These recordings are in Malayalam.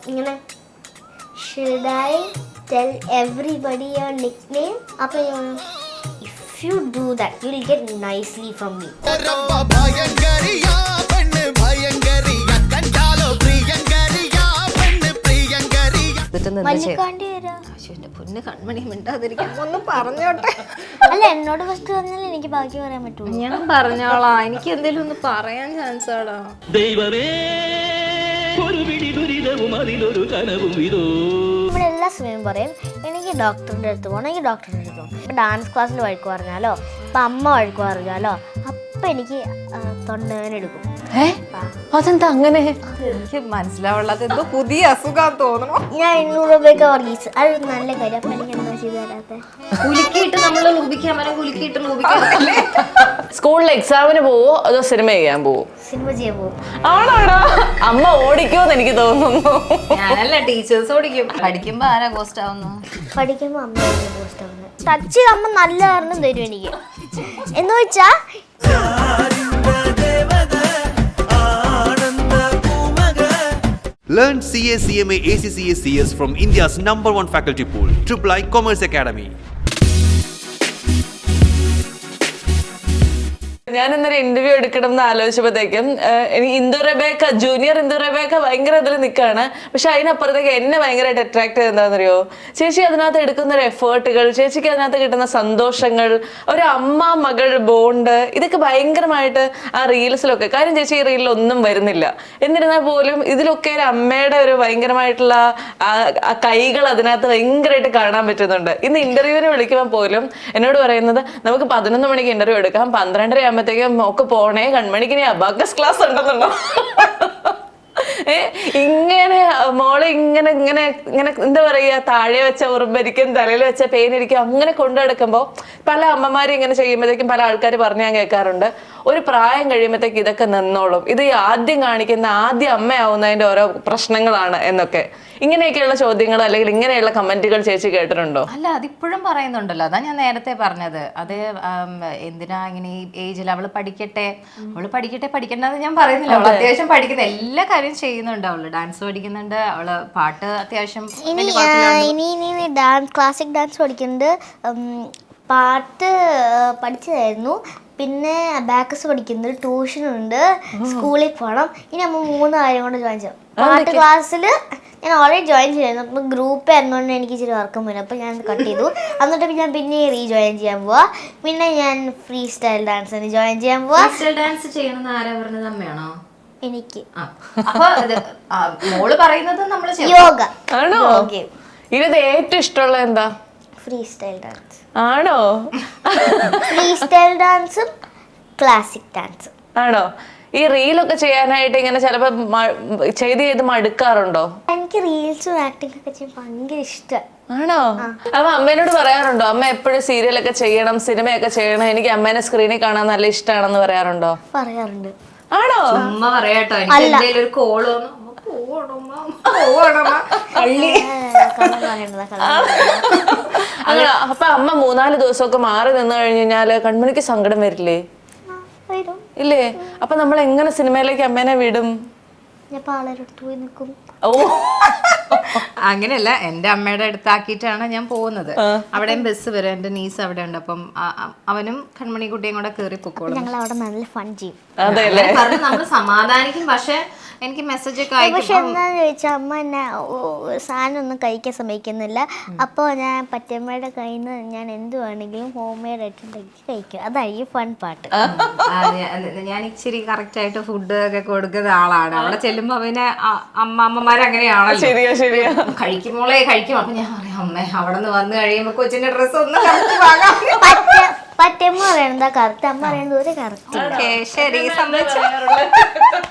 ഇങ്ങനെ should I tell everybody your nickname? അപ്പോൾ if you do that you will get nicely from me. Kanmani മിണ്ടാതിരിക്കാൻ ഒന്ന് പറഞ്ഞോട്ടെ. അല്ല, എന്നോട് ഫസ്റ്റ് പറഞ്ഞാൽ എനിക്ക് ബാക്കി പറയാൻ പറ്റുള്ളൂ. ഞാൻ പറഞ്ഞോളാം, എനിക്ക് എന്തെങ്കിലും ഒന്ന് പറയാൻ ചാൻസ് ആടാ. നമ്മളെല്ലാ സമയം പറയും എനിക്ക് ഡോക്ടറിൻ്റെ അടുത്ത് പോകണം, എനിക്ക് ഡോക്ടറിൻ്റെ അടുത്ത് പോകണം. ഇപ്പം ഡാൻസ് ക്ലാസ്സിൽ വഴക്ക് പറഞ്ഞാലോ, ഇപ്പം അമ്മ വഴക്ക് പറഞ്ഞാലോ, അപ്പം എനിക്ക് തൊണ്ടവേദന എടുക്കും. അതെന്താ അങ്ങനെ? എനിക്ക് മനസ്സിലാവുള്ളത് എന്തോ പുതിയ അസുഖം തോന്നണോ. ഞാൻ 200 രൂപയൊക്കെ വർഗീസ്, അത് നല്ല കാര്യം. അപ്പം എനിക്ക് എന്താ ചെയ്ത് തരാത്ത? കുലുക്കിയിട്ട് നമ്മൾ ലൂപിക്കാൻ പറ്റും, കുലുക്കിയിട്ട് ലൂപിക്കാൻ. സ്കൂളിൽ എക്സാമിന് പോവോ അതോ സിനിമ ചെയ്യാൻ പോവോ? സിനിമ ചെയ്യാൻ പോകും. ആണോടാ? അമ്മ ഓടിക്കുമെന്ന് എനിക്ക് തോന്നുന്നു. ഞാനല്ല, ടീച്ചേഴ്സ് ഓടിക്കും. പഠിക്കുമ്പോ ആരാ കോസ്റ്റ് ആവുന്നു? പഠിക്കുമ്പോൾ അമ്മ പോസ്റ്റ് ആവുന്നത്. ടച്ച് അമ്മ നല്ല കാരണം തരും എനിക്ക്. എന്ന് വെച്ചാ Learn CA, CMA, ACCA, CS from India's #1 faculty pool, III Commerce Academy. ഞാൻ ഇന്നൊരു ഇന്റർവ്യൂ എടുക്കണം എന്ന് ആലോചിച്ചപ്പോഴത്തേക്കും എനിക്ക് ജൂനിയർ ഇന്ദു റബേക്ക ഭയങ്കര ഇതിൽ നിൽക്കുകയാണ്. പക്ഷെ അതിനപ്പുറത്തേക്ക് എന്നെ ഭയങ്കരമായിട്ട് അട്രാക്ട് ചെയ്ത് എന്താണെന്നറിയോ? ചേച്ചി അതിനകത്ത് എടുക്കുന്ന ഒരു എഫേർട്ടുകൾ, ചേച്ചിക്ക് അതിനകത്ത് കിട്ടുന്ന സന്തോഷങ്ങൾ, ഒരു അമ്മ മകൾ ബോണ്ട്, ഇതൊക്കെ ഭയങ്കരമായിട്ട് ആ റീൽസിലൊക്കെ. കാര്യം ചേച്ചി ഈ റീലിൽ ഒന്നും വരുന്നില്ല, എന്നിരുന്നാൽ പോലും ഇതിലൊക്കെ ഒരു അമ്മയുടെ ഒരു ഭയങ്കരമായിട്ടുള്ള ആ കൈകൾ അതിനകത്ത് ഭയങ്കരമായിട്ട് കാണാൻ പറ്റുന്നുണ്ട്. ഇന്ന് ഇന്റർവ്യൂവിന് വിളിക്കുമ്പോൾ പോലും എന്നോട് പറയുന്നത് നമുക്ക് 11 മണിക്ക് ഇന്റർവ്യൂ എടുക്കാം, 12:30 ആകുമ്പോഴത്തേക്കും ഒക്കെ പോണേ, കൺമണിക്ക് അബാക്കസ് ക്ലാസ് ഉണ്ടെന്നുണ്ടോ? ഇങ്ങനെ മോളെ ഇങ്ങനെ ഇങ്ങനെ ഇങ്ങനെ എന്താ പറയാ, താഴെ വെച്ച ഉറുമ്പരിക്കും തലയിൽ വെച്ച പേനിരിക്കും അങ്ങനെ കൊണ്ടു നടക്കുമ്പോൾ പല അമ്മമാരും ഇങ്ങനെ ചെയ്യുമ്പോഴത്തേക്കും പല ആൾക്കാർ പറഞ്ഞ് ഞാൻ കേൾക്കാറുണ്ട്, ഒരു പ്രായം കഴിയുമ്പോഴത്തേക്ക് ഇതൊക്കെ നിന്നോളും, ഇത് ഈ ആദ്യം കാണിക്കുന്ന ആദ്യം അമ്മയാവുന്നതിന്റെ ഓരോ പ്രശ്നങ്ങളാണ് എന്നൊക്കെ. ഇങ്ങനെയൊക്കെയുള്ള ചോദ്യങ്ങൾ അല്ലെങ്കിൽ ഇങ്ങനെയുള്ള കമന്റുകൾ ചേച്ചി കേട്ടിട്ടുണ്ടോ? അല്ല, അതിപ്പോഴും പറയുന്നുണ്ടല്ലോ. അതാ ഞാൻ നേരത്തെ പറഞ്ഞത്. അത് എന്തിനാ ഇങ്ങനെ ഈ ഏജിൽ അവള് പഠിക്കട്ടെ പഠിക്കണ്ടെന്ന് ഞാൻ പറയുന്നില്ല. അവൾ അത്യാവശ്യം പഠിക്കുന്ന എല്ലാ കാര്യം ചെയ്യുന്നുണ്ട്. അവള് ഡാൻസ് പഠിക്കുന്നുണ്ട്, അവള് പാട്ട് അത്യാവശ്യം ഇനി ക്ലാസിക് ഡാൻസ് പഠിക്കുന്നുണ്ട്, പാട്ട് പഠിച്ചതായിരുന്നു, പിന്നെ അബാക്കസ് പഠിക്കുന്നുണ്ട്, ട്യൂഷനുണ്ട്, സ്കൂളിൽ പോകണം. ഇനി നമ്മൾ 3 കാര്യം കൊണ്ട് ജോയിൻ ചെയ്യാം. പാട്ട് ക്ലാസ്സിൽ ഞാൻ ഓൾറെഡി ജോയിൻ ചെയ്തിരുന്നു. അപ്പം ഗ്രൂപ്പ് ആയിരുന്നുകൊണ്ട് എനിക്ക് ഇച്ചിരി വർക്കും വരും, അപ്പം ഞാൻ കട്ട് ചെയ്തു. എന്നിട്ട് ഞാൻ പിന്നെ റീജോയിൻ ചെയ്യാൻ പോവാ. പിന്നെ ഞാൻ ഫ്രീ സ്റ്റൈൽ ഡാൻസിന് ജോയിൻ ചെയ്യാൻ പോവാ. ഡാൻസ് ചെയ്യണമെന്ന് ആരാ പറഞ്ഞത്? അമ്മയാണോ? എനിക്ക് മോള് പറയുന്നത് നമ്മള് യോഗ ആണോ? ഇതിനകത്ത് ഏറ്റവും ഇഷ്ടമുള്ള എന്താ? Free style dance. ആണോ? ഫ്രീ സ്റ്റൈൽ ഡാൻസും ക്ലാസിക് ഡാൻസും. ആണോ? ഈ റീലൊക്കെ ചെയ്യാനായിട്ട് ഇങ്ങനെ ചിലപ്പോ ചെയ്ത് മടുക്കാറുണ്ടോ? എനിക്ക് റീൽസും ആക്ടിംഗ് ഒക്കെ ചെയ്യാൻ ഭയങ്കര ഇഷ്ടം. ആണോ? അപ്പൊ അമ്മേനോട് പറയാറുണ്ടോ, അമ്മ എപ്പോഴും സീരിയലൊക്കെ ചെയ്യണം, സിനിമയൊക്കെ ചെയ്യണം, എനിക്ക് അമ്മേനെ സ്ക്രീനിൽ കാണാൻ നല്ല ഇഷ്ടമാണെന്ന് പറയാറുണ്ടോ? പറയാറുണ്ട്. ആണോ? അമ്മ പറയാട്ടോ, എനിക്ക് എന്തെങ്കിലും ഒരു കോള് അങ്ങനെ. അപ്പൊ അമ്മ 3-4 ദിവസമൊക്കെ മാറി നിന്ന് കഴിഞ്ഞാല് കൺമണിക്ക് സങ്കടം വരില്ലേ? ഇല്ലേ? അപ്പൊ നമ്മൾ എങ്ങനെ സിനിമയിലേക്ക് അമ്മേനെ വിടും? ഓ, അങ്ങനെയല്ല, എന്റെ അമ്മയുടെ അടുത്താക്കിയിട്ടാണ് ഞാൻ പോകുന്നത്. അവിടെയും ബസ് വരും, എന്റെ നീസ് അവിടെ ഉണ്ട്. അപ്പം അവനും കൺമണിക്കുട്ടിയും കൂടെ കേറി പൊക്കോളും. ഞങ്ങൾ അവിടെ നല്ല ഫൺ ചെയ്യും. പറഞ്ഞ് നമ്മള് സമാധാനിക്കും. പക്ഷെ എനിക്ക് മെസ്സേജ് ഒക്കെ പക്ഷെ എന്താന്ന് ചോദിച്ചാൽ അമ്മ എന്നെ സാധനം ഒന്നും കഴിക്കാൻ സമ്മതിക്കുന്നില്ല. അപ്പോൾ ഞാൻ പറ്റമ്മയുടെ കയ്യിൽ നിന്ന് ഞാൻ എന്ത് വേണമെങ്കിലും ഹോം മെയ്ഡ് ആയിട്ട് കഴിക്കും. അതായിരിക്കും ഫൺ പാട്ട്. ഞാൻ ഇച്ചിരി കറക്റ്റ് ആയിട്ട് ഫുഡ് ഒക്കെ കൊടുക്കുന്ന ആളാണ്. അവിടെ ചെല്ലുമ്പോ അവന് അമ്മമാരങ്ങനെയാണല്ലോ, ശരിയാ കഴിക്കുമ്പോളേ കഴിക്കും. അപ്പൊ ഞാൻ പറയാം, അമ്മേ അവിടെ നിന്ന് വന്നു കഴിയുമ്പോ കൊച്ചിന്റെ ഡ്രസ്സ് ഒന്ന് വാങ്ങാം. പറ്റമ്മ പറയണതാ കറക്റ്റ്, അമ്മ പറയുന്നത് ഒരു കറക്റ്റ്.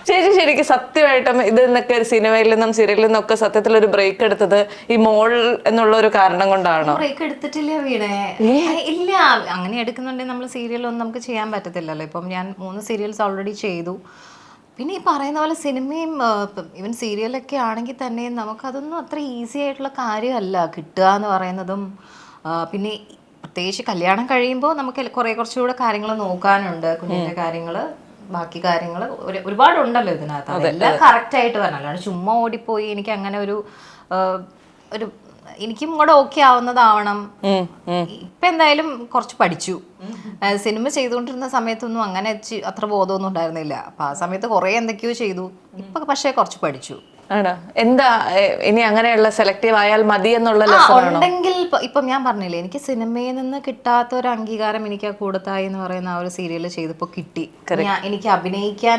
ചേച്ചി ശരിക്കും സത്യമായിട്ടും ഇത് എന്നൊക്കെ സിനിമയിൽ നിന്നും സീരിയലിൽ നിന്നും ഒക്കെ സത്യത്തിൽ ഒരു ബ്രേക്ക് എടുത്തത് ഈ മോൾ എന്നുള്ള ഒരു കാരണം കൊണ്ടാണോ? ബ്രേക്ക് എടുത്തിട്ടില്ല വീണേ, ഇല്ല. അങ്ങനെ എടുക്കുന്നുണ്ടെങ്കിൽ നമ്മൾ സീരിയലൊന്നും നമുക്ക് ചെയ്യാൻ പറ്റത്തില്ലല്ലോ. ഇപ്പം ഞാൻ 3 സീരിയൽസ് ഓൾറെഡി ചെയ്തു. പിന്നെ ഈ പറയുന്ന പോലെ സിനിമയും ഈവൻ സീരിയലൊക്കെ ആണെങ്കിൽ തന്നെ നമുക്കതൊന്നും അത്ര ഈസി ആയിട്ടുള്ള കാര്യമല്ല കിട്ടുക എന്ന് പറയുന്നതും. പിന്നെ പ്രത്യേകിച്ച് കല്യാണം കഴിയുമ്പോൾ നമുക്ക് കുറച്ചുകൂടെ കാര്യങ്ങൾ നോക്കാനുണ്ട്, കുഞ്ഞിൻ്റെ കാര്യങ്ങൾ. ബാക്കി കാര്യങ്ങൾ ഒരുപാടുണ്ടല്ലോ ഇതിനകത്ത്, അതെല്ലാം കറക്റ്റ് ആയിട്ട് വരണം. അല്ലാണ്ട് ചുമ്മാ ഓടിപ്പോയി എനിക്ക് അങ്ങനെ ഒരു എനിക്കും കൂടെ ഓക്കെ ആവുന്നതാവണം. ഇപ്പൊ എന്തായാലും കുറച്ച് പഠിച്ചു. സിനിമ ചെയ്തുകൊണ്ടിരുന്ന സമയത്തൊന്നും അങ്ങനെ അത്ര ബോധമൊന്നും ഉണ്ടായിരുന്നില്ല. അപ്പൊ ആ സമയത്ത് കുറെ എന്തൊക്കെയോ ചെയ്തു. ഇപ്പൊ പക്ഷേ കുറച്ച് പഠിച്ചു. ആണോ? എന്താ ഇനി അങ്ങനെയുള്ള സെലക്റ്റീവ് ആയാൽ മതി എന്നുള്ള ഉണ്ടെങ്കിൽ ഇപ്പം ഞാൻ പറഞ്ഞില്ലേ, എനിക്ക് സിനിമയിൽ നിന്ന് കിട്ടാത്ത ഒരു അംഗീകാരം എനിക്ക് ആ കൂടത്തായി എന്ന് പറയുന്ന ആ ഒരു സീരിയൽ ചെയ്തപ്പോൾ കിട്ടി. എനിക്ക് അഭിനയിക്കാൻ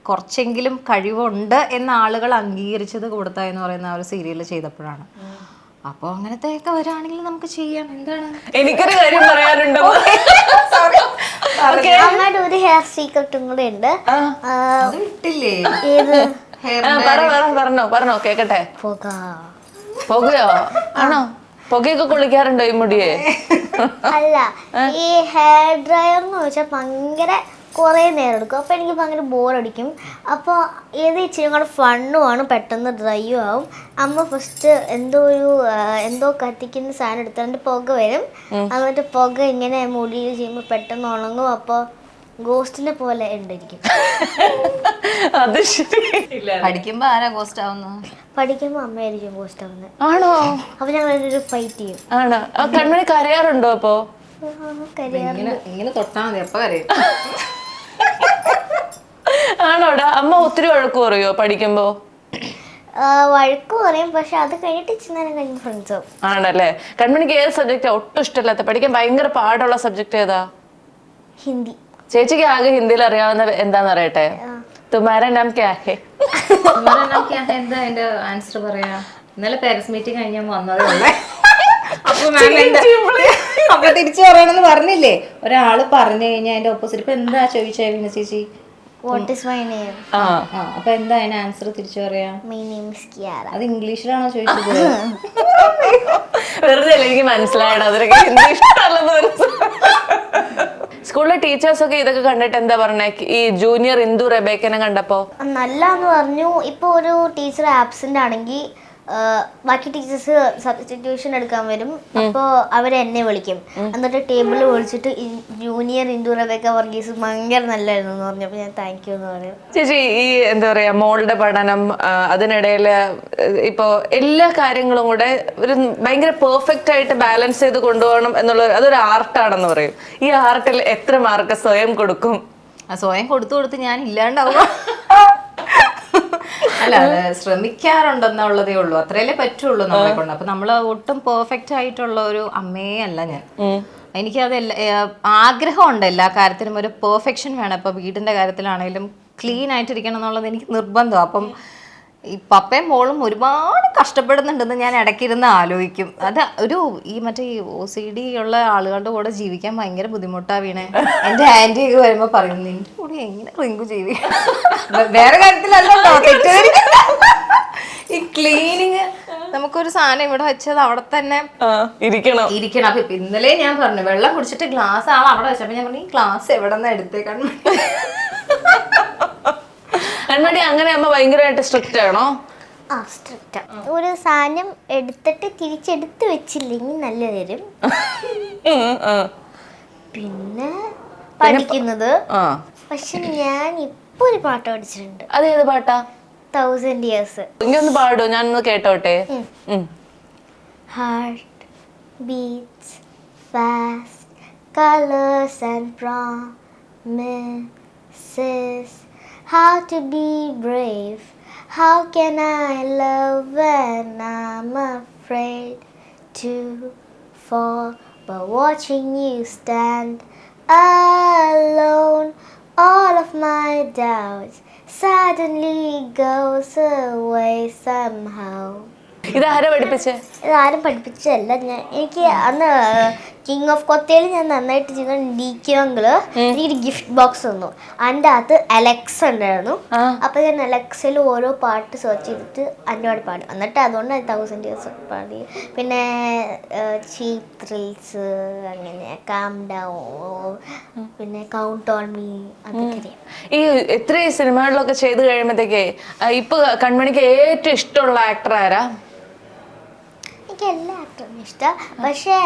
കുറച്ചെങ്കിലും കഴിവുണ്ട് എന്ന ആളുകൾ അംഗീകരിച്ചത് കൂടത്തായി എന്ന് പറയുന്ന ആ ഒരു സീരിയൽ ചെയ്തപ്പോഴാണ്. അപ്പൊ അങ്ങനത്തെ ഒക്കെ വരാണെങ്കിൽ നമുക്ക് ചെയ്യാം. എന്താണ്, എനിക്കൊരു കാര്യം പറയാനുണ്ടോ? അമ്മയുടെ ഒരു ഹെയർ സീക്രട്ടും കൂടെ ഉണ്ട്. ഇട്ടില്ലേ? ഏത്? പറഞ്ഞോ കേക്കട്ടെ. പുകയോ? ആണോ? പുകയൊക്കെ കൊള്ളിക്കാറുണ്ടോ ഈ മുടിയെ? അല്ല, ഈ ഹെയർ ഡ്രയർ എന്ന് വെച്ചാൽ ഭയങ്കര കുറേ നേരം എടുക്കും. അപ്പോൾ എനിക്ക് ഭയങ്കര ബോറടിക്കും. അപ്പോൾ ഏത് ഇച്ചിരി കൂടെ ഫണ്ണുമാണ്, പെട്ടെന്ന് ഡ്രൈയും ആവും. അമ്മ ഫസ്റ്റ് എന്തോ കത്തിക്കുന്ന സാധനം എടുത്തുകൊണ്ട് പുക വരും. എന്നിട്ട് പുക ഇങ്ങനെ മുടിയിൽ ചെയ്യുമ്പോൾ പെട്ടെന്ന് ഉണങ്ങും. അപ്പോൾ ഗോസ്റ്റിനെ പോലെ ഉണ്ടായിരിക്കും. അത് ശരി. പഠിക്കുമ്പോ ആരാ ഗോസ്റ്റ് ആവുന്നത്? പഠിക്കുമ്പോൾ അമ്മയായിരിക്കും ഗോസ്റ്റ് ആവുന്നത്. ആണോ? അപ്പൊ ഞങ്ങളൊരു ഫൈറ്റ് ചെയ്യും. ആണോ? കൺമണി കരയാറുണ്ടോ അപ്പോ? ഇങ്ങനെ തൊട്ടാ മതി, അപ്പൊ കരയും. ആണോടാ? അമ്മ ഒത്തിരി വഴക്ക് പറയോ പഠിക്കുമ്പോ? വഴക്ക് പറയും, പക്ഷെ അത് കഴിഞ്ഞിട്ട് ഇച്ചിരി നേരം കഴിഞ്ഞ് ഫ്രണ്ട്സ് ആവും. ആണല്ലേ? കൺമണിക്ക് ഏത് സബ്ജക്റ്റാ ഒട്ടും ഇഷ്ടമല്ലാത്ത, പഠിക്കാൻ ഭയങ്കര പാടുള്ള സബ്ജക്ട് ഏതാ? ഹിന്ദി. ചേച്ചിക്ക് ആകെ ഹിന്ദിയിൽ അറിയാവുന്ന എന്താന്ന് അറിയട്ടെ? തുമാരാ നാം ക്യാ ഹേ? എന്താ എന്റെ ആൻസർ പറയാ? ഇന്നലെ പേരൻസ് മീറ്റിംഗ് കഴിഞ്ഞ വന്നതേ ഉള്ളേ. അപ്പൊ തിരിച്ചു പറയണമെന്ന് പറഞ്ഞില്ലേ? ഒരാള് പറഞ്ഞു കഴിഞ്ഞാൽ അതിന്റെ ഓപ്പോസിറ്റ്. ഇപ്പൊ എന്താ ചോദിച്ചാ വിന ചേച്ചി? What is my name? അപ്പൊ എന്താ അതിന് ആൻസർ തിരിച്ചു പറയാ? My name is Kiara. അത് ഇംഗ്ലീഷിലാണോ ചോദിച്ചത്? വെറുതെ എനിക്ക് മനസ്സിലായത് അതൊക്കെ ഹിന്ദി ഇഷ്ടമല്ലെന്ന് മനസ്സിലായി. സ്കൂളിലെ ടീച്ചേഴ്സ് ഒക്കെ ഇതൊക്കെ കണ്ടിട്ട് എന്താ പറഞ്ഞേ? ഈ ജൂനിയർ ഇന്ദു റെബേക്കനെ കണ്ടപ്പോ നല്ലാന്ന് പറഞ്ഞു. ഇപ്പൊ ഒരു ടീച്ചർ ആബ്സെന്റ് ആണെങ്കിൽ ബാക്കി ടീച്ചേഴ്സ് സബ്സ്റ്റിറ്റ്യൂഷൻ എടുക്കാൻ വരും. അപ്പോൾ അവരെന്നെ വിളിക്കും. എന്നിട്ട് ടേബിളിൽ വിളിച്ചിട്ട് ജൂനിയർ ഇന്ദു റെബേക്ക വർഗീസ് ഭയങ്കര നല്ലായിരുന്നു എന്ന് പറഞ്ഞപ്പോൾ ഞാൻ താങ്ക് യു എന്ന് പറയും. ചേച്ചി, ഈ എന്താ പറയാ മോളുടെ പഠനം, അതിനിടയിൽ ഇപ്പോ എല്ലാ കാര്യങ്ങളും കൂടെ ഒരു ഭയങ്കര പെർഫെക്റ്റ് ആയിട്ട് ബാലൻസ് ചെയ്ത് കൊണ്ടുപോകണം എന്നുള്ള അതൊരു ആർട്ടാണെന്ന് പറയും. ഈ ആർട്ടിൽ എത്ര മാർക്ക് സ്വയം കൊടുക്കും? സ്വയം കൊടുത്ത് ഞാൻ ഇല്ലാണ്ടാവുക. അല്ല, ശ്രമിക്കാറുണ്ടെന്നുള്ളതേ ഉള്ളൂ. അത്രയല്ലേ പറ്റുള്ളൂ നമ്മളെ കൊണ്ട്. അപ്പൊ നമ്മള് ഒട്ടും പെർഫെക്റ്റ് ആയിട്ടുള്ള ഒരു അമ്മയേ അല്ല ഞാൻ. എനിക്കത് ആഗ്രഹമുണ്ട് എല്ലാ കാര്യത്തിനും ഒരു പെർഫെക്ഷൻ വേണം. ഇപ്പൊ വീടിന്റെ കാര്യത്തിലാണെങ്കിലും ക്ലീൻ ആയിട്ടിരിക്കണം എന്നുള്ളത് എനിക്ക് നിർബന്ധം. അപ്പം ഈ പപ്പയും മോളും ഒരുപാട് കഷ്ടപ്പെടുന്നുണ്ടെന്ന് ഞാൻ ഇടയ്ക്കിരുന്ന് ആലോചിക്കും. അത് ഈ മറ്റേ OCD ഉള്ള ആളുകളുടെ കൂടെ ജീവിക്കാൻ ഭയങ്കര ബുദ്ധിമുട്ടാ വീണേ. എന്റെ ആന്റി ഒക്കെ വരുമ്പോ പറയുന്നു, നിന്റെ കൂടെ എങ്ങനെ റിങ്കു ജീവിക്കും? വേറെ കാര്യത്തിലല്ലോ, ഈ ക്ലീനിങ്. നമുക്കൊരു സാധനം ഇവിടെ വെച്ചത് അവിടെ തന്നെ ഇരിക്കണം. അപ്പൊ ഇന്നലെ ഞാൻ പറഞ്ഞു, വെള്ളം കുടിച്ചിട്ട് ഗ്ലാസ് ആൾ അവിടെ വെച്ചപ്പോ ഞാൻ പറഞ്ഞു, ഈ ഗ്ലാസ് എവിടെ നിന്ന് എടുത്തേക്കാണ്? കൺമണി അങ്ങനെ അമ്മ ഭയങ്കരമായിട്ട് സ്ട്രിക്റ്റ് ആണോ? സ്ട്രിക്റ്റ്. ഒരു സാധനം എടുത്തിട്ട് തിരിച്ചെടുത്ത് വെച്ചില്ലെങ്കിൽ നല്ല തരും. പിന്നെ പഠിക്കുന്നത്. പക്ഷെ ഞാൻ ഇപ്പൊ ഒരു പാട്ട് പഠിച്ചിട്ടുണ്ട്. അതേത് പാട്ടാ? 1000 years. ഇങ്ങൊന്ന് പാടോ, ഞാനൊന്ന് കേട്ടോട്ടെ. Heart beats fast, colors and promises. How to be brave? How can I love when I'm afraid to fall? But watching you stand alone, all of my doubts suddenly goes away somehow. ഇതാരാ പഠിപ്പിച്ചേ? ഇതാരും പഠിപ്പിച്ചതല്ല. എനിക്ക് അന്ന് കിങ് ഓഫ് കൊത്തയിൽ ഞാൻ നന്നായിട്ട് ചെയ്യുന്ന DK അങ്കിള് എനിക്കൊരു ഗിഫ്റ്റ് ബോക്സ് തന്നു. അതിൻ്റെ അകത്ത് അലക്സ ഉണ്ടായിരുന്നു. അപ്പൊ ഞാൻ അലക്സയിൽ ഓരോ പാട്ട് സെർച്ച് ചെയ്തിട്ട് അതിൻ്റെ പാട്ട് പാടും. എന്നിട്ട് അതുകൊണ്ട് 1000 years പാടി. പിന്നെ ചീപ്പ് ത്രിൽസ്, അങ്ങനെ കാം ഡൗൺ, പിന്നെ കൗണ്ട് ഓൺ മീ, അതൊക്കെ. ഈ ഇത്രയും സിനിമകളിലൊക്കെ ചെയ്ത് കഴിയുമ്പോഴത്തേക്കേ ഇപ്പൊ കൺമണിക്ക് ഏറ്റവും ഇഷ്ടമുള്ള ആക്ടർ ആരാ? എനിക്ക് എല്ലാ ആക്ടറും ഇഷ്ടം. പക്ഷെ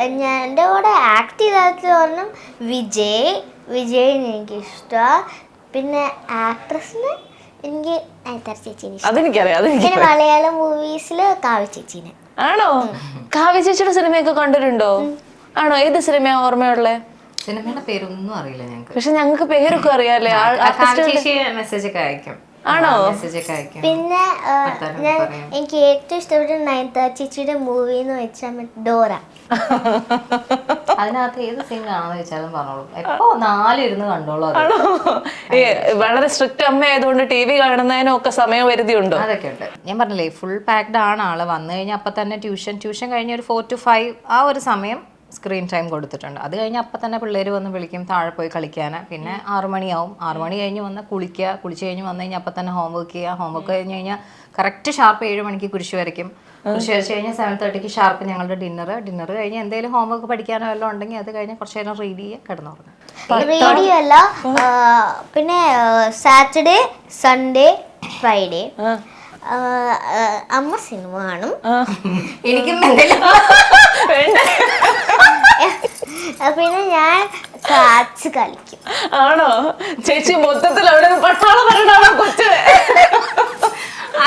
എൻ്റെ കൂടെ ആക്ട് ചെയ്തത് പറഞ്ഞാൽ വിജയിനെ എനിക്ക് ഇഷ്ടമാണ്. പിന്നെ ആക്ട്രസിന് എനിക്ക് നയൻതാര ചേച്ചീനെ ഇഷ്ടം. അതെനിക്കറിയാം. പിന്നെ മലയാളം മൂവീസിൽ കാവ്യ ചേച്ചീനെ. ആണോ? കാവ്യ ചേച്ചിയുടെ സിനിമയൊക്കെ കണ്ടിട്ടുണ്ടോ? ആണോ? ഏത് സിനിമയാ ഓർമ്മയുള്ളേ? സിനിമയുടെ പേരൊന്നും അറിയില്ല ഞങ്ങൾക്ക്. പക്ഷെ ഞങ്ങൾക്ക് പേരൊക്കെ അറിയാലേ. മെസ്സേജ് ഒക്കെ അയക്കും. ആണോ? മെസ്സേജ് ഒക്കെ അയക്കും. പിന്നെ എനിക്ക് ഏറ്റവും ഇഷ്ടപ്പെട്ട നയൻതാര ചേച്ചിയുടെ മൂവി എന്ന് വെച്ചാൽ ഡോറ. അതിനകത്ത് ഏത് സീൻ കാണാന്ന് വെച്ചാലും പറഞ്ഞോളൂ. എപ്പോ 4 ഇരുന്ന് കണ്ടോളൂ. വളരെ സ്ട്രിക്റ്റ് അമ്മ ആയതുകൊണ്ട് ടി വി കാണുന്നതിനൊക്കെ സമയപരിധി ഉണ്ടോ? അതൊക്കെ ഉണ്ട്. ഞാൻ പറഞ്ഞില്ലേ, ഫുൾ പാക്ഡ് ആണ് ആള്. വന്നു കഴിഞ്ഞാൽ അപ്പൊ തന്നെ ട്യൂഷൻ കഴിഞ്ഞ് ഒരു 4 to 5 ആ ഒരു സമയം സ്ക്രീൻ ടൈം കൊടുത്തിട്ടുണ്ട്. അത് കഴിഞ്ഞ് അപ്പം തന്നെ പിള്ളേർ വന്ന് വിളിക്കും താഴെ പോയി കളിക്കാൻ. പിന്നെ 6 മണിയാവും. 6 മണി കഴിഞ്ഞ് വന്ന് കുളിച്ച് കഴിഞ്ഞ് വന്നു കഴിഞ്ഞാൽ അപ്പം തന്നെ ഹോംവർക്ക് ചെയ്യുക. ഹോംവർക്ക് കഴിഞ്ഞ് കഴിഞ്ഞാൽ കറക്റ്റ് ഷാർപ്പ് 7 മണിക്ക് കുരിശ് വരയ്ക്കും. കുരിശ് വരച്ച് കഴിഞ്ഞാൽ 7:30 ഷാർപ്പ് ഞങ്ങളുടെ ഡിന്നർ കഴിഞ്ഞ് എന്തെങ്കിലും ഹോംവർക്ക് പഠിക്കാനോ വല്ലതും ഉണ്ടെങ്കിൽ അത് കഴിഞ്ഞ് കുറച്ച് നേരം റീഡ് ചെയ്യുക, കിടന്നുറങ്ങും. റേഡിയോ അല്ല, പിന്നെ സാറ്റർഡേ സൺഡേ ഫ്രൈഡേ അമ്മ സിനിമ കാണും. എനിക്കും പിന്നെ ഞാൻ കാച്ച് കളിക്കും. ആണോ? ചേച്ചി മൊത്തത്തിൽ അവിടെ പട്ടാളം വരണാണോ കൊച്ചിന്?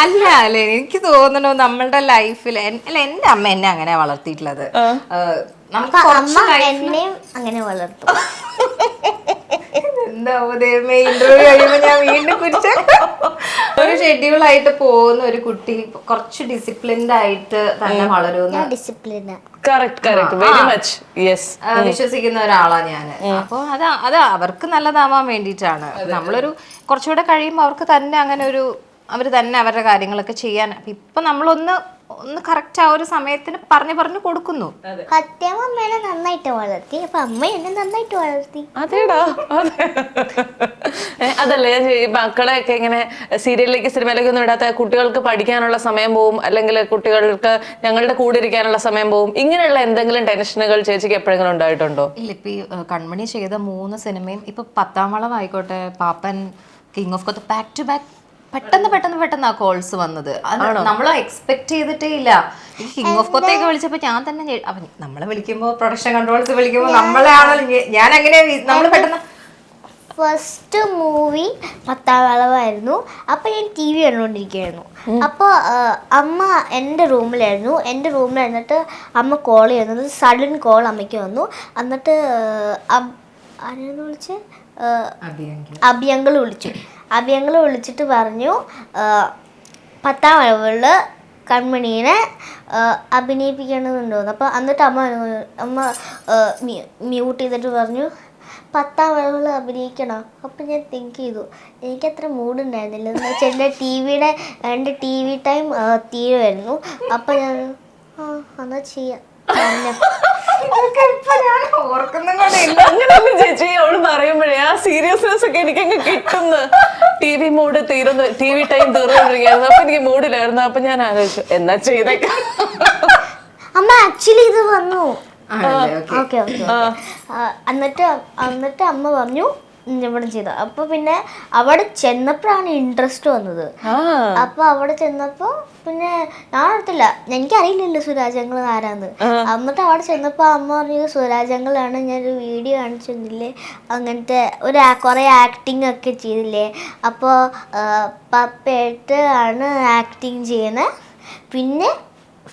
അല്ല എനിക്ക് തോന്നുന്നു നമ്മളുടെ ലൈഫിൽ എന്റെ അമ്മ എന്നെ അങ്ങനെ വളർത്തിയിട്ടുള്ളത്. എന്നെയും അങ്ങനെ വളർത്തും. എന്താ ഇന്റർവ്യൂ കഴിയുമ്പോ ഞാൻ വീണ്ടും ഒരു ഷെഡ്യൂൾ ആയിട്ട് പോകുന്ന ഒരു കുട്ടി കുറച്ച് ഡിസിപ്ലിൻഡ് ആയിട്ട് തന്നെ വളരുന്ന വിശ്വസിക്കുന്ന ഒരാളാണ് ഞാൻ. അപ്പൊ അത് അവർക്ക് നല്ലതാവാൻ വേണ്ടിയിട്ടാണ്. നമ്മളൊരു കുറച്ചുകൂടെ കഴിയുമ്പോൾ അവർക്ക് തന്നെ അങ്ങനെ ഒരു അവർ തന്നെ അവരുടെ കാര്യങ്ങളൊക്കെ ചെയ്യാൻ. ഇപ്പൊ നമ്മളൊന്ന് കറക്റ്റ് ആ ഒരു സമയത്തിന് പറഞ്ഞു കൊടുക്കുന്നു. സത്യം അമ്മേനെ നന്നായിട്ട് വളർത്തി. അപ്പൊ അമ്മ എന്നെ നന്നായിട്ട് വളർത്തി. അതേടാ. അതല്ലേ ഞാൻ മക്കളെയൊക്കെ ഇങ്ങനെ സീരിയലിലേക്ക് സിനിമയിലേക്ക് ഒന്നും വിടാത്ത കുട്ടികൾക്ക് പഠിക്കാനുള്ള സമയം പോവും, അല്ലെങ്കിൽ കുട്ടികൾക്ക് ഞങ്ങളുടെ കൂടെ ഇരിക്കാനുള്ള സമയം പോവും. ഇങ്ങനെയുള്ള എന്തെങ്കിലും ടെൻഷനുകൾ ചേച്ചിക്ക് എപ്പോഴെങ്കിലും ഉണ്ടായിട്ടുണ്ടോ? ഇല്ല. ഇപ്പൊ ഈ കൺമണി ചെയ്ത 3 സിനിമയും ഇപ്പൊ 10ാം വളം ആയിക്കോട്ടെ, Pappan, king of Kotha, back to back പെട്ടെന്ന് ആ കോൾസ് വന്നത്. നമ്മൾ എക്സ്പെക്ട് ചെയ്തിട്ടേ ഇല്ല. ഈ കിങ് ഓഫ് കൊത്തയൊക്കെ വിളിച്ചപ്പോ ഞാൻ തന്നെ നമ്മളെ വിളിക്കുമ്പോ പ്രൊഡക്ഷൻ കൺട്രോൾസ് വിളിക്കുമ്പോ നമ്മളെ ആണല്ലോ ഞാൻ അങ്ങനെ നമ്മൾ പെട്ടെന്ന് ഫസ്റ്റ് മൂവി 10ാം വളവായിരുന്നു. അപ്പോൾ ഞാൻ ടി വി കണ്ടുകൊണ്ടിരിക്കുകയായിരുന്നു. അപ്പോൾ അമ്മ എൻ്റെ റൂമിലായിരുന്നു. എൻ്റെ റൂമിലായിരുന്നിട്ട് അമ്മ കോൾ ചെയ്യുന്നത്. സഡൻ കോൾ അമ്മയ്ക്ക് വന്നു. എന്നിട്ട് ആരെന്ന് വിളിച്ച് അഭിയങ്കൾ വിളിച്ചു. അഭിയങ്കൾ വിളിച്ചിട്ട് പറഞ്ഞു 10ാം വളവിൽ കൺമണീനെ അഭിനയിപ്പിക്കണമെന്നുണ്ടോന്ന്. അപ്പോൾ എന്നിട്ട് അമ്മ മ്യൂട്ട് ചെയ്തിട്ട് പറഞ്ഞു 10ാം വളവിൽ അഭിനയിക്കണം. അപ്പം ഞാൻ തിങ്ക് ചെയ്തു, എനിക്കത്ര മൂഡുണ്ടായിരുന്നില്ല. എന്ന് വെച്ചാൽ എൻ്റെ ടി വി ടൈം തീരുമായിരുന്നു. അപ്പം ഞാൻ എന്നാൽ ചെയ്യാം. ചേച്ചി അവള് പറയുമ്പോഴേ ആ സീരിയസ്നെസ് ഒക്കെ എനിക്കങ്ങ് കിട്ടുന്നു. ടി വി മൂഡ് തീരുന്നു, ടി വി ടൈം തീർന്നുകൊണ്ടിരിക്കുകയായിരുന്നു. അപ്പൊ എനിക്ക് മൂഡിലായിരുന്നു. അപ്പൊ ഞാൻ ആലോചിച്ചു എന്നാ ചെയ്തേക്കാം. അമ്മ ആക്ച്വലി ഇത് വന്നു. ഓക്കെ എന്നിട്ട് അമ്മ പറഞ്ഞു ഇവിടെ ചെയ്ത. അപ്പൊ പിന്നെ അവിടെ ചെന്നപ്പോഴാണ് ഇൻട്രസ്റ്റ് വന്നത്. അപ്പൊ അവിടെ ചെന്നപ്പോ പിന്നെ ഞാൻ ഓർത്തില്ല, എനിക്കറിയില്ലല്ലോ സുരാജങ്ങൾ ആരാന്ന്. എന്നിട്ട് അവിടെ ചെന്നപ്പോ അമ്മ പറഞ്ഞു സുരാജങ്ങളാണ്, ഞാനൊരു വീഡിയോ കാണിച്ചിരുന്നില്ലേ, അങ്ങനത്തെ കുറെ ആക്ടിങ് ഒക്കെ ചെയ്തില്ലേ, അപ്പോൾ പപ്പയായിട്ട് ആണ് ആക്ടിങ് ചെയ്യുന്നത്.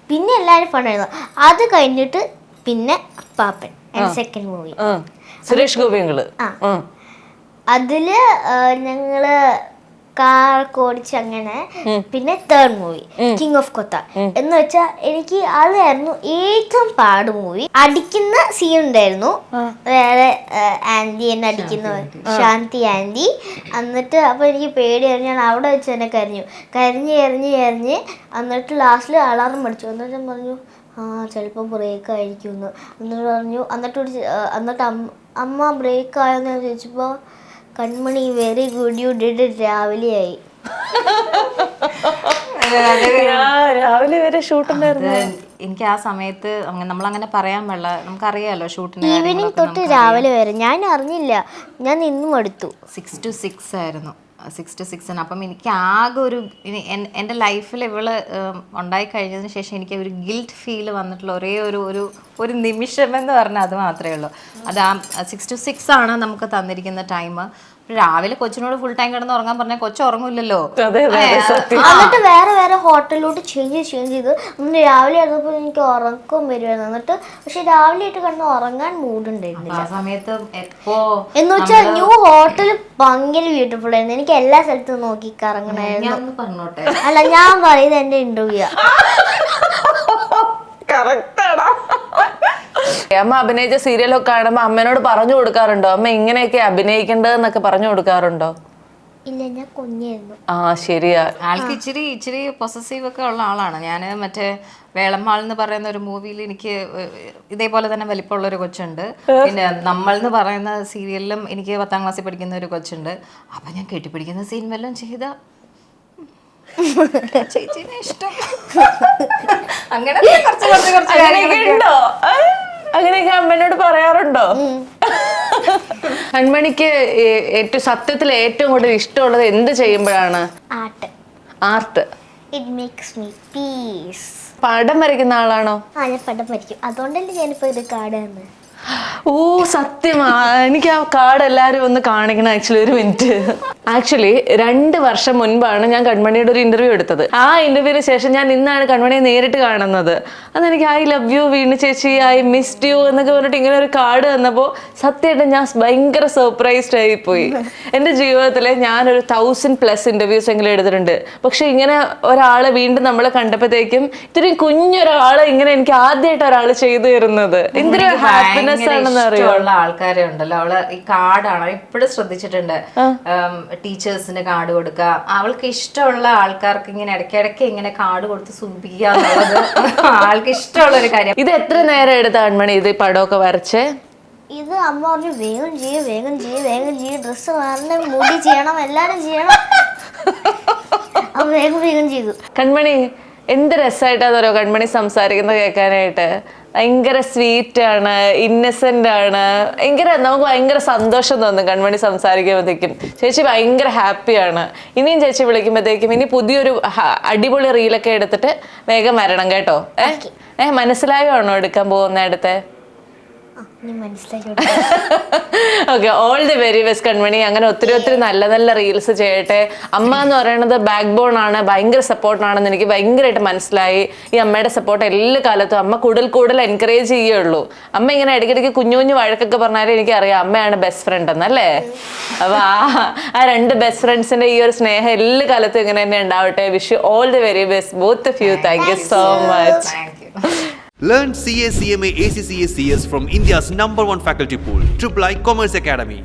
പിന്നെ എല്ലാവരും ഫണ്ടായിരുന്നു. അത് കഴിഞ്ഞിട്ട് പിന്നെ പാപ്പൻ സെക്കൻഡ് മൂവി സുരേഷ് ഗോപികള്. അതില് ഞങ്ങള് കാർ ഓടിച്ച് അങ്ങനെ. പിന്നെ തേർഡ് മൂവി കിങ് ഓഫ് കൊത്ത എന്ന് വെച്ചാൽ എനിക്ക് അതായിരുന്നു ഏറ്റവും പാട് മൂവി. അടിക്കുന്ന സീൻ ഉണ്ടായിരുന്നു, വേറെ ആന്റി എന്നെ അടിക്കുന്ന ശാന്തി ആന്റി. എന്നിട്ട് അപ്പൊ എനിക്ക് പേടിയായിരുന്നു. ഞാൻ അവിടെ വെച്ച് തന്നെ കരഞ്ഞ് എന്നിട്ട് ലാസ്റ്റിൽ അലാറം പഠിച്ചു. എന്നിട്ട് പറഞ്ഞു ചിലപ്പോൾ ബ്രേക്ക് ആയിരിക്കുമെന്ന്. എന്നിട്ട് പറഞ്ഞു എന്നിട്ട് അമ്മ ബ്രേക്ക് ആയോന്ന് ഞാൻ ചോദിച്ചപ്പോൾ Kanmani very good you did it. രാവിലെ ആയി. രാവിലെ വരെ ഷൂട്ടുണ്ടായിരുന്നു. എനിക്ക് ആ സമയത്ത് നമ്മളങ്ങനെ പറയാൻ പാടില്ല, നമുക്കറിയാലോ ഷൂട്ടിന്. ഈവനിങ് തൊട്ട് രാവിലെ വരെ ഞാൻ അറിഞ്ഞില്ല, ഞാൻ നിന്നും എടുത്തു. 6 to 6 ആയിരുന്നു 6 to 6. അപ്പം എനിക്ക് ആകെ ഒരു എൻ്റെ ലൈഫിൽ ഇവള് ഉണ്ടായി കഴിഞ്ഞതിന് ശേഷം എനിക്ക് ഒരു ഗിൽറ്റ് ഫീൽ വന്നിട്ടുള്ള ഒരേ ഒരു നിമിഷം എന്ന് പറഞ്ഞാൽ അത് മാത്രമേ ഉള്ളൂ. അത് ആ 6 to 6 ആണ് നമുക്ക് തന്നിരിക്കുന്ന ടൈം. രാവിലെ കൊച്ചിനോട് ഫുൾ ടൈം കിടന്ന് ഉറങ്ങാൻ പറഞ്ഞാൽ കൊച്ചു ഉറങ്ങൂല്ലല്ലോ. എന്നിട്ട് വേറെ ഹോട്ടലിലോട്ട് ചേഞ്ച് ചെയ്ത് ഒന്ന് രാവിലെ ആയിരുന്നപ്പോൾ എനിക്ക് ഉറക്കം വരുമായിരുന്നു. എന്നിട്ട് പക്ഷെ രാവിലെ ആയിട്ട് കിടന്ന് ഉറങ്ങാൻ മൂടുണ്ടായിരുന്നില്ല. ആ സമയത്ത് എന്ന് വെച്ചാൽ ന്യൂ ഹോട്ടൽ ഭയങ്കര ബ്യൂട്ടിഫുൾ ആയിരുന്നു. എനിക്ക് എല്ലാ സ്ഥലത്തും നോക്കി കറങ്ങണായിരുന്നു. പറഞ്ഞോട്ടെ, അല്ല ഞാൻ പറയുന്നത് എന്റെ ഇന്റർവ്യൂ. അമ്മ അഭിനയിച്ച സീരിയലൊക്കെ കാണുമ്പോ അമ്മേനോട് പറഞ്ഞു കൊടുക്കാറുണ്ടോ, അമ്മ ഇങ്ങനെയൊക്കെ അഭിനയിക്കേണ്ടതെന്നൊക്കെ പറഞ്ഞു കൊടുക്കാറുണ്ടോ? ഇല്ല, ഞാൻ കുഞ്ഞായിരുന്നു. ആ ശരിയാ. ആൾക്ക് ഇച്ചിരി പൊസസീവ് ഒക്കെ ഉള്ള ആളാണ്. ഞാൻ മറ്റേ വേളമ്മാൾ എന്ന് പറയുന്ന ഒരു മൂവിയിൽ എനിക്ക് ഇതേപോലെ തന്നെ വലിപ്പമുള്ള ഒരു കൊച്ചുണ്ട്. പിന്നെ നമ്മൾ എന്ന് പറയുന്ന സീരിയലിലും എനിക്ക് 10ാം ക്ലാസ്സിൽ പഠിക്കുന്ന ഒരു കൊച്ചുണ്ട്. അപ്പൊ ഞാൻ കെട്ടിപ്പിടിക്കുന്ന സീൻ വല്ലതും ചെയ്ത ചേച്ചിനെ ഇഷ്ടം അങ്ങനെ ഉണ്ടോ? അങ്ങനെയൊക്കെ അമ്മേനോട് പറയാറുണ്ടോ? കൺമണിക്ക് ഏറ്റവും സത്യത്തിൽ ഏറ്റവും കൂടുതൽ ഇഷ്ടമുള്ളത് എന്ത് ചെയ്യുമ്പോഴാണ്? Art. It makes me peace. പടം വരയ്ക്കുന്ന ആളാണോ? ഞാൻ പടം വരയ്ക്കും. അതുകൊണ്ടല്ലേ ഞാനിപ്പോ ഇത് കാർഡ് തന്നെ. ഓ സത്യമാ, എനിക്ക് ആ കാർഡ് എല്ലാരും ഒന്ന് കാണിക്കണം. ആക്ച്വലി ഒരു മിനിറ്റ്. ആക്ച്വലി 2 വർഷം മുൻപാണ് ഞാൻ കൺമണിയുടെ ഒരു ഇന്റർവ്യൂ എടുത്തത്. ആ ഇന്റർവ്യൂവിന് ശേഷം ഞാൻ ഇന്നാണ് കൺമണിയെ നേരിട്ട് കാണുന്നത്. അതെനിക്ക് ഐ ലവ് യു വീണു ചേച്ചി, ഐ മിസ്ഡ് യു എന്നൊക്കെ പറഞ്ഞിട്ട് ഇങ്ങനെ ഒരു കാർഡ് തന്നപ്പോൾ സത്യമായിട്ട് ഞാൻ ഭയങ്കര സർപ്രൈസ്ഡ് ആയിപ്പോയി. എൻ്റെ ജീവിതത്തിൽ ഞാനൊരു 1000+ ഇന്റർവ്യൂസ് എങ്കിലും എടുത്തിട്ടുണ്ട്. പക്ഷെ ഇങ്ങനെ ഒരാളെ വീണ്ടും നമ്മളെ കണ്ടപ്പോഴത്തേക്കും ഇത്രയും കുഞ്ഞൊരാളെ ഇങ്ങനെ എനിക്ക് ആദ്യമായിട്ട് ഒരാൾ ചെയ്തു തരുന്നത് എന്തൊരു ഹാപ്പിനെസ് ആണെന്ന് അറിയോ. ആൾക്കാരെ ഉണ്ടല്ലോ, അവള് ഈ കാർഡാണ് എപ്പോഴും ശ്രദ്ധിച്ചിട്ടുണ്ട്. ടീച്ചേഴ്സിന് കാർഡ് കൊടുക്കുക, അവൾക്ക് ഇഷ്ടമുള്ള ആൾക്കാർക്ക് ഇങ്ങനെ ഇടയ്ക്കിടയ്ക്ക് ഇങ്ങനെ കാർഡ് കൊടുത്ത് സൂചിപ്പിക്കുക എന്നുള്ളത് ആൾക്ക് ഇഷ്ടമുള്ള ഒരു കാര്യം. ഇത് എത്ര നേരം എടുത്ത കൺമണി ഇത് പടമൊക്കെ വരച്ചേ? ഇത് അമ്മ പറഞ്ഞു വേഗം ചെയ്യും, ഡ്രസ്സ് മാറണം, മുടി ചെയ്യണം, എല്ലാരും ചെയ്യണം. വേഗം ചെയ്തു. കൺമണി എന്ത് രസമായിട്ടാന്നറിയോ കൺമണി സംസാരിക്കുന്നത് കേൾക്കാനായിട്ട്. ഭയങ്കര സ്വീറ്റ് ആണ്, ഇന്നസെന്റ് ആണ്. നമുക്ക് ഭയങ്കര സന്തോഷം തോന്നും കൺമണി സംസാരിക്കുമ്പോഴത്തേക്കും. ചേച്ചി ഭയങ്കര ഹാപ്പിയാണ്. ഇനിയും ചേച്ചി വിളിക്കുമ്പോഴത്തേക്കും ഇനി പുതിയൊരു അടിപൊളി റീലൊക്കെ എടുത്തിട്ട് വേഗം വരണം കേട്ടോ. മനസ്സിലായോ ആണോ എടുക്കാൻ പോകുന്ന അടുത്ത്? Okay, all the very best Kanmani. അങ്ങനെ ഒത്തിരി നല്ല റീൽസ് ചെയ്യട്ടെ. അമ്മ എന്ന് പറയുന്നത് ബാക്ക് ബോൺ ആണ്, ഭയങ്കര സപ്പോർട്ടാണെന്ന് എനിക്ക് ഭയങ്കരമായിട്ട് മനസ്സിലായി. ഈ അമ്മയുടെ സപ്പോർട്ട് എല്ലാ കാലത്തും അമ്മ കൂടുതൽ എൻകറേജ് ചെയ്യുള്ളൂ. അമ്മ ഇങ്ങനെ ഇടയ്ക്കിടയ്ക്ക് കുഞ്ഞു വഴക്കൊക്കെ പറഞ്ഞാലും എനിക്കറിയാം അമ്മയാണ് ബെസ്റ്റ് ഫ്രണ്ട് എന്നല്ലേ. അപ്പൊ ആ 2 ബെസ്റ്റ് ഫ്രണ്ട്സിന്റെ ഈ ഒരു സ്നേഹം എല്ലാ കാലത്തും ഇങ്ങനെ തന്നെ ഉണ്ടാവട്ടെ. Wish you all the very best both of you. Thank you so much. Learn CA, CMA, ACCA, CS from India's #1 faculty pool, III Commerce Academy.